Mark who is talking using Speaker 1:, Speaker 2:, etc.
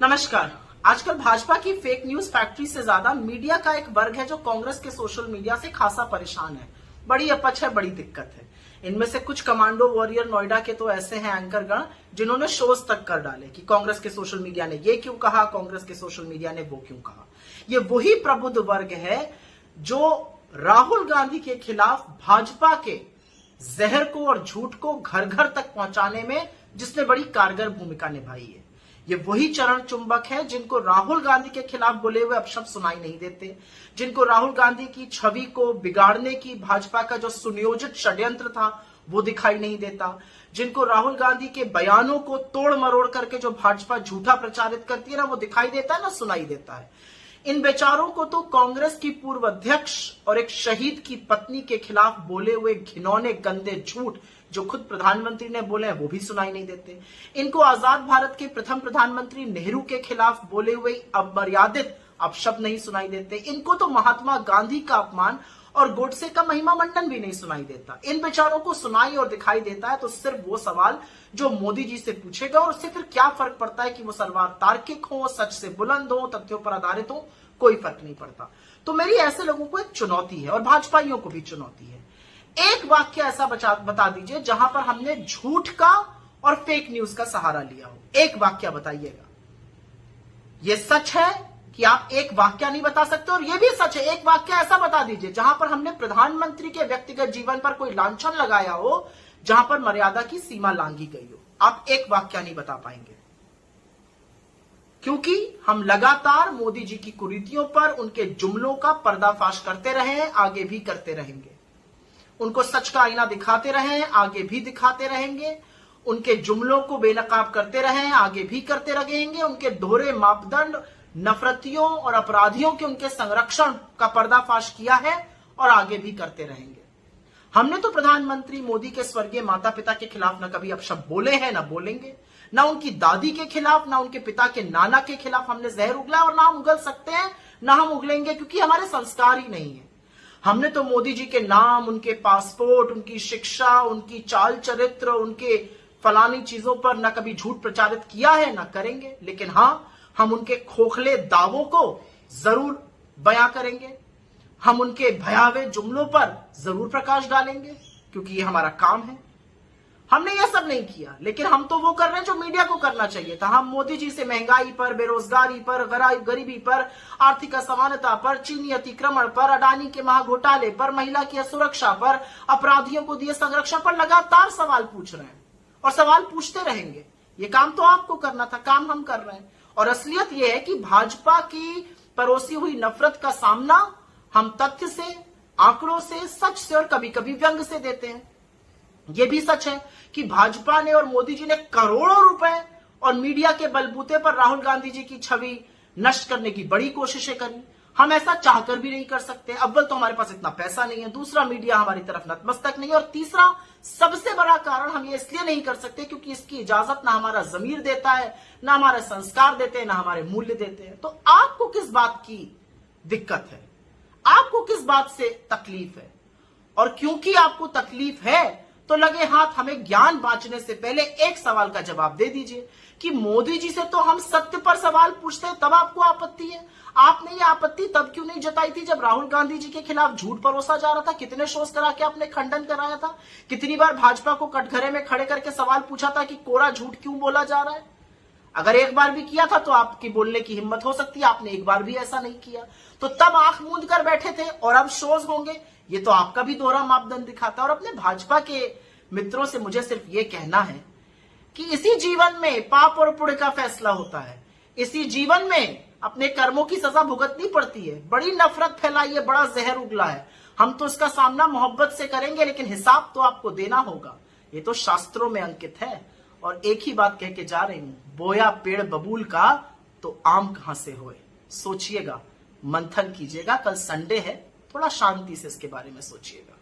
Speaker 1: नमस्कार। आजकल भाजपा की फेक न्यूज फैक्ट्री से ज्यादा मीडिया का एक वर्ग है जो कांग्रेस के सोशल मीडिया से खासा परेशान है। बड़ी अपच है, बड़ी दिक्कत है। इनमें से कुछ कमांडो वॉरियर नोएडा के तो ऐसे हैं एंकरगण जिन्होंने शोज तक कर डाले कि कांग्रेस के सोशल मीडिया ने ये क्यों कहा, कांग्रेस के सोशल मीडिया ने वो क्यों कहा। ये वही प्रबुद्ध वर्ग है जो राहुल गांधी के खिलाफ भाजपा के जहर को और झूठ को घर घर तक पहुंचाने में जिसने बड़ी कारगर भूमिका निभाई है। ये वही चरण चुंबक है जिनको राहुल गांधी के खिलाफ बोले हुए अपशब्द सुनाई नहीं देते, जिनको राहुल गांधी की छवि को बिगाड़ने की भाजपा का जो सुनियोजित षड्यंत्र था वो दिखाई नहीं देता, जिनको राहुल गांधी के बयानों को तोड़ मरोड़ करके जो भाजपा झूठा प्रचारित करती है ना वो दिखाई देता है ना सुनाई देता है। इन बेचारों को तो कांग्रेस की पूर्व अध्यक्ष और एक शहीद की पत्नी के खिलाफ बोले हुए घिनौने गंदे झूठ जो खुद प्रधानमंत्री ने बोले हैं वो भी सुनाई नहीं देते। इनको आजाद भारत के प्रथम प्रधानमंत्री नेहरू के खिलाफ बोले हुए अमर्यादित अपशब्द नहीं सुनाई देते। इनको तो महात्मा गांधी का अपमान और गोडसे का महिमा मंडन भी नहीं सुनाई देता। इन बेचारों को सुनाई और दिखाई देता है तो सिर्फ वो सवाल जो मोदी जी से पूछेगा, और उससे फिर क्या फर्क पड़ता है कि वो सवाल तार्किक हो, सच से बुलंद हो, तथ्यों पर आधारित हो, कोई फर्क नहीं पड़ता। तो मेरी ऐसे लोगों को एक चुनौती है और भाजपाइयों को भी चुनौती है। एक वाक्य ऐसा बता दीजिए जहां पर हमने झूठ का और फेक न्यूज का सहारा लिया हो। एक वाक्य बताइएगा। यह सच है कि आप एक वाक्य नहीं बता सकते, और यह भी सच है एक वाक्य ऐसा बता दीजिए जहां पर हमने प्रधानमंत्री के व्यक्तिगत जीवन पर कोई लांछन लगाया हो, जहां पर मर्यादा की सीमा लांघी गई हो। आप एक वाक्य नहीं बता पाएंगे क्योंकि हम लगातार मोदी जी की कुरीतियों पर उनके जुमलों का पर्दाफाश करते रहे हैं, आगे भी करते रहेंगे। उनको सच का आईना दिखाते रहे, आगे भी दिखाते रहेंगे। उनके जुमलों को बेनकाब करते रहे, आगे भी करते रहेंगे। उनके दोहरे मापदंड, नफरतियों और अपराधियों के उनके संरक्षण का पर्दाफाश किया है और आगे भी करते रहेंगे। हमने तो प्रधानमंत्री मोदी के स्वर्गीय माता पिता के खिलाफ न कभी अपशब्द बोले हैं, न बोलेंगे। ना उनकी दादी के खिलाफ, ना उनके पिता के नाना के खिलाफ हमने जहर उगला, और ना हम उगल सकते हैं, ना हम उगलेंगे, क्योंकि हमारे संस्कार ही नहीं है। हमने तो मोदी जी के नाम, उनके पासपोर्ट, उनकी शिक्षा, उनकी चाल चरित्र, उनके फलानी चीजों पर न कभी झूठ प्रचारित किया है, न करेंगे। लेकिन हां, हम उनके खोखले दावों को जरूर बयां करेंगे। हम उनके भयावह जुमलों पर जरूर प्रकाश डालेंगे, क्योंकि ये हमारा काम है। हमने ये सब नहीं किया, लेकिन हम तो वो कर रहे हैं जो मीडिया को करना चाहिए था। हम मोदी जी से महंगाई पर, बेरोजगारी पर, गरीबी पर, आर्थिक असमानता पर, चीनी अतिक्रमण पर, अडानी के महाघोटाले पर, महिला की सुरक्षा पर, अपराधियों को दिए संरक्षण पर लगातार सवाल पूछ रहे हैं और सवाल पूछते रहेंगे। ये काम तो आपको करना था, काम हम कर रहे हैं। और असलियत यह है कि भाजपा की परोसी हुई नफरत का सामना हम तथ्य से, आंकड़ों से, सच से और कभी कभी व्यंग से देते हैं। यह भी सच है कि भाजपा ने और मोदी जी ने करोड़ों रुपए और मीडिया के बलबूते पर राहुल गांधी जी की छवि नष्ट करने की बड़ी कोशिशें करी। हम ऐसा चाहकर भी नहीं कर सकते। अव्वल तो हमारे पास इतना पैसा नहीं है, दूसरा मीडिया हमारी तरफ नतमस्तक नहीं है, और तीसरा सबसे बड़ा कारण हम ये इसलिए नहीं कर सकते क्योंकि इसकी इजाजत ना हमारा जमीर देता है, ना हमारे संस्कार देते हैं, ना हमारे मूल्य देते हैं। तो आपको किस बात की दिक्कत है? आपको किस बात से तकलीफ है? और क्योंकि आपको तकलीफ है तो लगे हाथ हमें ज्ञान बांटने से पहले एक सवाल का जवाब दे दीजिए कि मोदी जी से तो हम सत्य पर सवाल पूछते हैं, तब आपको आपत्ति है। आपने ये आपत्ति तब क्यों नहीं जताई थी जब राहुल गांधी जी के खिलाफ झूठ परोसा जा रहा था? कितने शोज करा के आपने खंडन कराया था? कितनी बार भाजपा को कटघरे में खड़े करके सवाल पूछा था कि कोरा झूठ क्यों बोला जा रहा है? अगर एक बार भी किया था तो आपकी बोलने की हिम्मत हो सकती है, आपने एक बार भी ऐसा नहीं किया। तो तब आंख मूंद कर बैठे थे और अब शोज होंगे। ये तो आपका भी दोहरा मापदंड दिखाता है। और अपने भाजपा के मित्रों से मुझे सिर्फ ये कहना है कि इसी जीवन में पाप और पुण्य का फैसला होता है। इसी जीवन में अपने कर्मों की सजा भुगतनी पड़ती है। बड़ी नफरत फैलाई है, बड़ा जहर उगला है। हम तो इसका सामना मोहब्बत से करेंगे, लेकिन हिसाब तो आपको देना होगा। ये तो शास्त्रों में अंकित है। और एक ही बात कह के जा रही हूं, बोया पेड़ बबूल का तो आम कहां से होए। सोचिएगा, मंथन कीजिएगा। कल संडे है, थोड़ा शांति से इसके बारे में सोचिएगा।